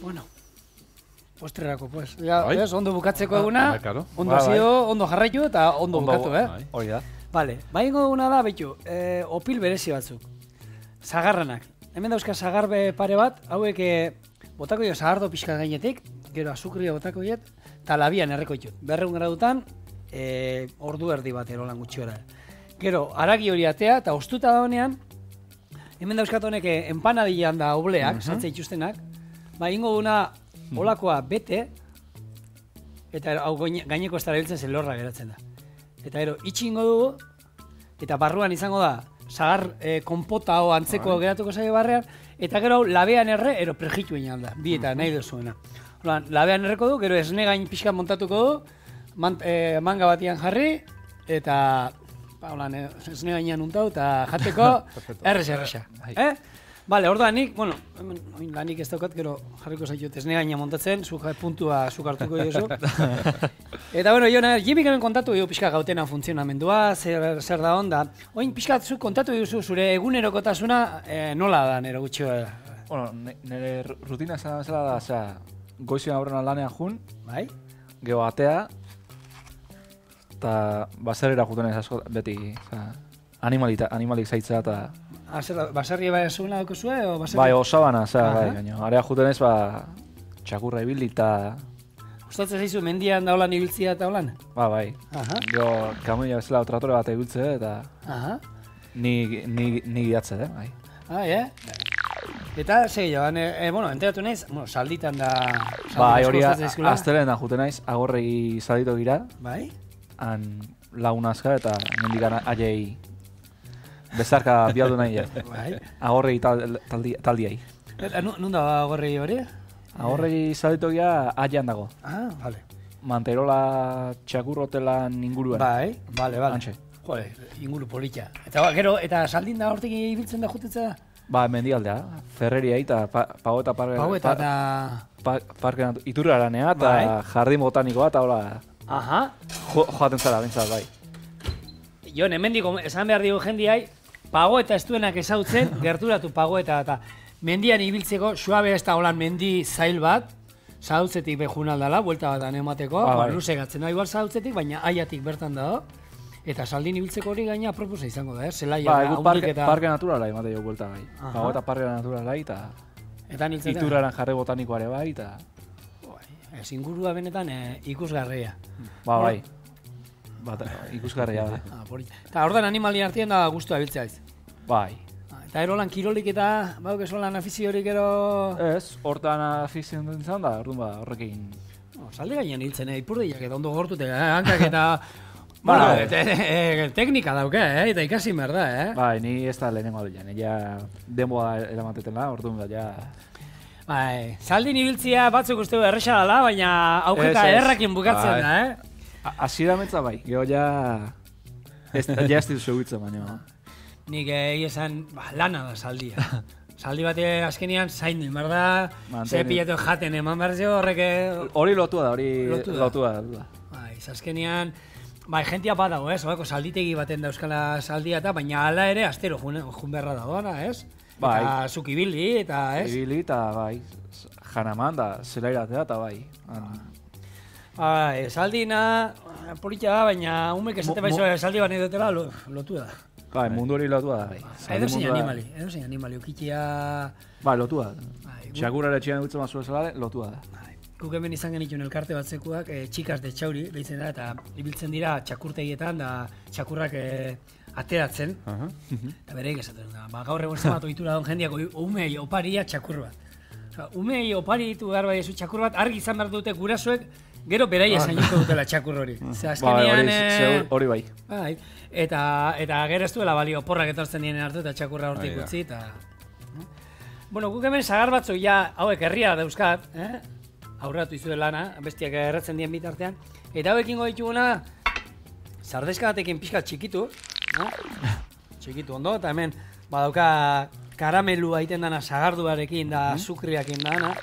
bueno, postrerako, pues. Ja, ez, ondo bukatzeko eguna, ondo zio, ondo jarraitu eta ondo bukatu, Hoi da. Vale, baingo duguna da, behitu, opil berezi batzuk. Zagarranak. Hemen dauzka zagarbe pare bat, hauek botako jo zagardo pixka gainetik, gero azukria botako diet, eta labian erreko ditut. 200 gradutan, ordu erdi bat erolan gutxiora. Gero, haragi hori atea, eta ostuta da honean, hemen dauzkat honek empanadillan da obleak, saltza itxustenak, ingo duna olakoa bete, eta hau gaineko ez dara biltzen zen lorra geratzen da. Eta gero, itxingo dugu, eta barruan izango da, zagar konpota o antzeko geratuko zaio barrean, eta gero labean erre, ero prejitu egin da, bi eta nahi duzuena. Labean erreko du, gero esne gain pixka montatuko du, manga batian jarri, eta esne gainean untau, eta jateko erresa. Bale, orduan nik, bueno, lanik ez daukat, gero jarriko zaitut esne gainean montatzen, puntua zuk hartuko diozu. Eta bueno, Jimmy hemen kontatu dugu pixka gautena funtzionamendua, zer da onda. Oin pixka zuk kontatu duzu zure egunerokotasuna nola da nero gutxi da? Bueno, nire rutina esan bezala da, osea, goizien aurrena lanean jun, geho atea, eta baserrera juten ez asko beti, animalik zaitzea eta... Baserri bai zuen laduko zue? Bai, osabana, gaino. Area juten ez, txakurra ibili eta... Gustatzen zaizu mendian da holan ibiltzia eta holan? Bai. Gero, kamuia bezala tratore bat ibiltze eta... Ni gidatze, bai. Eta, segiago, bueno, enteratu naiz, salditan da... Bai, hori aztelen da juten naiz, agorregi salditu gira. Bai? Han lagunazka eta mendikan aiei bezarka bialdu nahi, agorregi taldiai. Eta nun da agorregi hori? Agorregi salditu gira aian dago. Vale. Manterola txakur hotelan inguruan. Bai, bale. Antxe. Jode, inguru polita. Eta gero, eta saldin da hortik ibiltzen da jutetza da? Ba, mendialdea, Ferreria eta Paueta parke Iturraranea eta jardin botanikoa eta hola joaten zara, bintzat, bai. Jon, hemendiko esan behar dugu jendiai, Pagoeta ez duenak ezautzen, gerturatu Pagoeta eta mendian ibiltzeko, suabe ez da holan mendi zail bat, zautzetik behun aldala, buelta bat anemateko, luze gatzen da igual zautzetik, baina aiatik bertan dago. Eta saldin ibiltzeko hori gaina aproposa izango da, zelaia haundik eta... Parke naturala emate jo buelta bai. Pagoeta parke naturala eta... Iturraran jarre botanikoare bai eta... Ez ingurua benetan ikusgarria. Bai. Ikusgarria bai. Eta ordan animalien artien da guztua biltzea ez? Bai. Eta erolan kirolik eta bauk esolan afiziorik ero... Ez, hortan afizion dut izan da, orduan horrekin... Salde gainean hiltzen, ipurdiak eta ondo gortute, hankak eta... Teknika dauke, eta ikasi behar da, Bai, ni ez da lehenengo aldean, ja denboa eramatetan da, orduan da, ja... Bai, saldin ibiltzia batzuk uste du erresa dela, baina aukeka errakin bukatzen da, Asira metza bai, geho ja... Ja ez ditu seguitzen, baina... Nik esan, lana da saldia. Saldi bate azkenian zain den, berda? Ze pilatu jaten eman behar zio horrek... Hori lotua da, hori lotua da. Bai, azkenian... Bai, jentia bat dago, Horako salditegi baten da euskala saldia eta, baina hala ere, astero jun beharra dagoana, Bai. Eta zuk ibili, eta, Ibili, eta, bai, janaman da, zelairatea, eta, bai. Bai, saldina, politia da, baina umek esate baizu saldi bat nahi dutela, lotu da. Bai, mundu hori lotu da, bai. Edo zein animali, ukitia... Bai, lotu da. Txakurra etxean dutzen mazua zelare, lotu da. Guk hemen izan genituen elkarte batzekuak, txikas de txauri, lehitzen da, eta ibiltzen dira txakurtegietan, da txakurrak ateratzen. Eta bereik esaten da, gaur egon zematu ditu da jendiak umei oparia txakur bat. Umei opari ditu behar bai txakur bat, argi izan behar dute gurasuek, gero beraia zainuko dutela txakur hori. Hori bai. Eta gero ez duela balio porrak etortzen dienen hartu eta txakurra hortik utzi. Bueno, guk hemen sagar batzuk ja, hauek herria dauzkat, aurratu izue lana, bestiak erratzen dien bitartean. Eta hauekin dituguna, sardeska batekin pixka txikitu. Txikitu ondo, eta hemen badauka karamelu aiten dana sagarduarekin da azukriakin dana.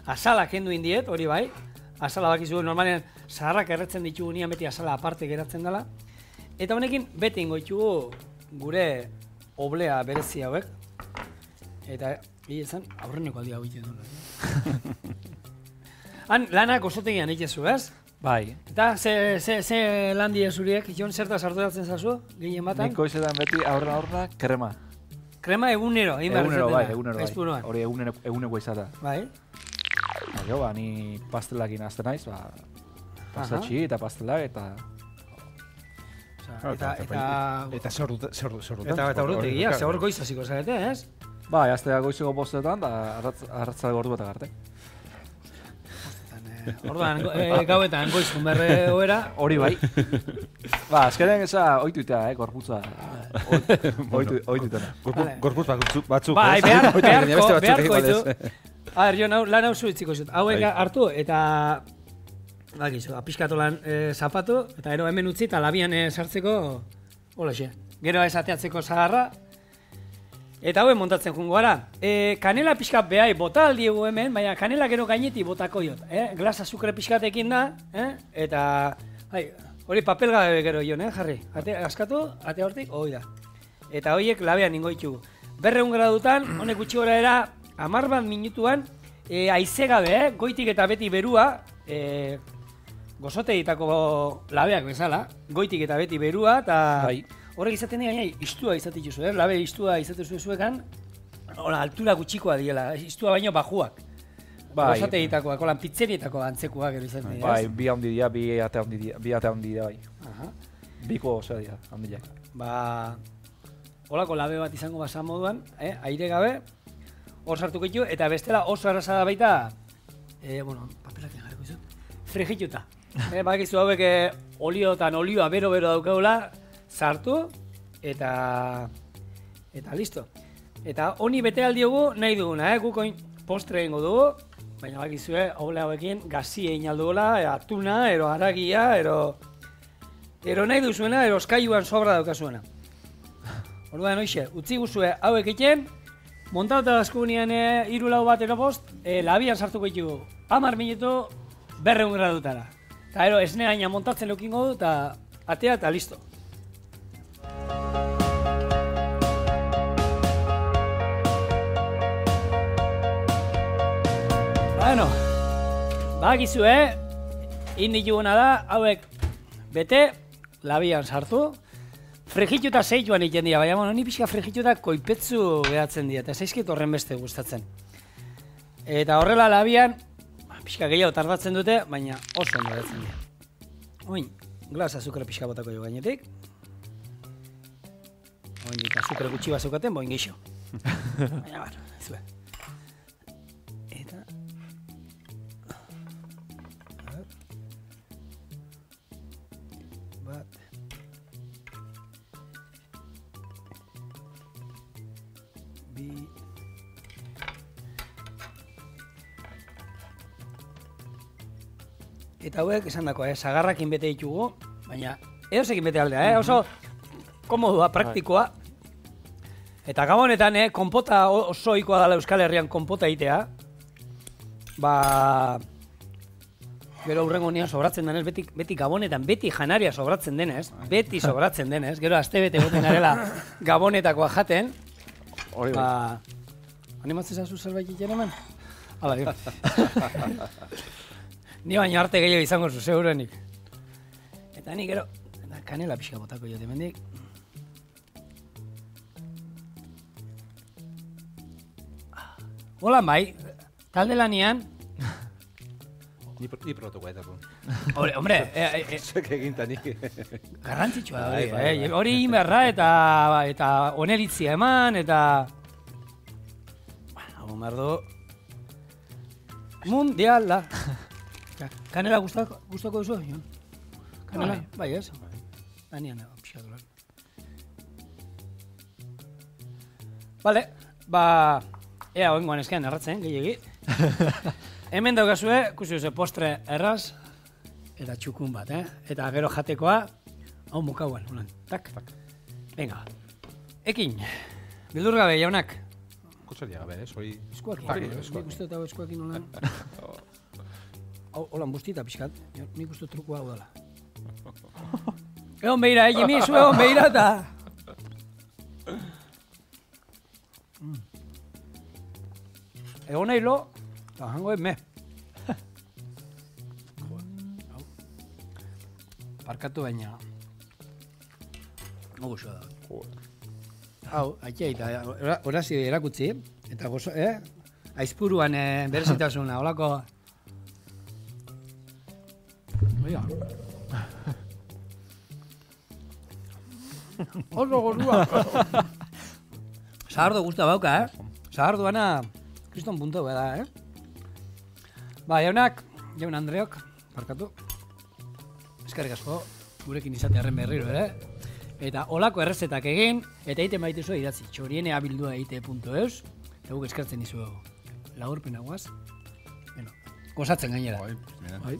Azala kendu indiet, hori bai. Azala bakizu, normalean zaharrak erretzen ditugu nian beti azala aparte geratzen dela. Eta honekin beti ingo ditugu gure oblea berezi hauek. Eta Ezan, aurreneko aldia hau iten duen. Han, lanak osotegian itezu, ez? Bai. Eta, ze lan die zuriek, Jon, zertaz arduratzen zazu, gehien batan? Niko izetan beti aurrena krema. Krema egunero, egin behar Egunero Ez bai. buruan. Hori eguneko izata. Bai. Jo, ni pastelakin azten naiz, pastatxi eta pastelak eta... Eta zorrutan. Eta urrutegia, ze hor goizaziko zarete, ez? Bai, aztea goiziko postetan, da arratzale gordu bat agarte. Orduan, gauetan goizkun berre oera. Hori bai. Azkenen eza oituitea, gorputza. Oituitena. Gorputz batzuk. Bai, beharko itu. A ber, jo, lan hau zuitziko zut. Hauek hartu eta... Bakizu, apiskatu lan zapatu, eta ero hemen utzi eta labian sartzeko... Holaxe. Gero ez ateatzeko zaharra. Eta hauen montatzen jungo gara. Kanela pixkat behai bota aldiegu hemen, baina kanela gero gaineti botako jot. Glas azukre pixkatekin da, eta hori papel gabe gero jon, jarri. Askatu, ate hortik, hoi da. Eta horiek labean ningo ditugu. 200 gradutan, honek gutxi gora era, 10 bat minutuan, haize gabe, goitik eta beti berua, gozoteitako labeak bezala, goitik eta beti berua, eta... Horrek izaten dira, istua izaten duzu, labe istua izaten zuekan, altura gutxikoa diela, istua baino bajuak. Gozate egitakoak, holan pizzerietako antzekoak gero izaten dira. Bai, bi handi dira, bi ate handi dira, bai. Biko oso dira, handiak. Holako labe bat izango basan moduan, aire gabe, hor sartuko ditu, eta bestela oso arrasa da baita, papelatik jarriko izut, frijituta. Bakizu hauek oliotan olioa bero-bero daukagula, sartu, eta listo. Eta honi bete aldiogu nahi duguna, guk oin postre egingo dugu, baina bakizue, haule hauekin gazi egin aldugula, atuna, ero haragia, ero nahi duzuena, ero oskailuan sobra daukazuena. Orduan hoxe, utzi guzue hauek egiten, montauta dazkunean 3-4 bat eropost, labian sartuko ditugu 10 minutu 200 gradutara. Eta ero esne aina montatzen leukingo du, eta atea eta listo. Bueno, bakizue, indituguna da, hauek bete, labian sartu, frigituta zeituan egiten dira, baina ni pixka frigituta koipetzu behatzen dira, eta zaizkit horren beste gustatzen. Eta horrela labian, pixka gehiago tardatzen dute, baina oso ondo behatzen dira. Oin, glas azukre pixka botako jo gainetik. Oin dik azukre gutxi bazukaten, boin geixo. Baina bar, zue. Eta hauek esan dako, sagarrakin bete ditugu, baina edozekin bete aldea, oso komodua, praktikoa. Eta gabonetan, konpota oso ohikoa dela Euskal Herrian konpota egitea. Gero hurrengo nian sobratzen denez, beti gabonetan, beti janaria sobratzen denez, gero aste bete goten garela gabonetakoa jaten. Hori bai. Animatzen zazu zerbait egiten hemen? Hala, jo. Ni baino arte gehiago izango zu, segurenik. Eta ni gero, kanela pixka botako jote mendik. Hola, bai, talde lanian. Ni probatuko etako. Hombre, zuek eginta nik. Garrantzitsua da hori egin beharra eta oneritzia eman, eta... Hau merdu... Mundiala. Kanela gustako duzu, Jon? Kanela? Bai, ez? Danian, pixatu lan. Bale, ea oengoan eskean erratzen, gehiagi. Hemen daukazue, ikusi postre erraz, eta txukun bat, Eta gero jatekoa, hau mukauan, ulan. Tak? Venga. Ekin, bildur gabe, jaunak. Kutsaria gabe, hori... Eskuakin, nik uste eta eskuakin ulan. Holan bustita pixkat, nik uste truko hau dela. Egon behira, Jimmy, zu egon behira eta... egon nahi lo, eta jango me. Parkatu baina. Gozo da. Hau, aitea, horazio erakutzi, eta gozo, aizpuruan berezitasuna, holako. Oia. Oso gozua. Zahardo guztua bauka, Zaharduana, kriston punto beda, Ba, jaun Andreok, parkatu. Eskerrik asko, gurekin izate harren berriro, Eta olako errezetak egin, eta egiten baituzu idatzi, txorienea bildua egite.eus, eta guk eskertzen izu laurpenagoaz. Bueno, gozatzen gainera. Bai.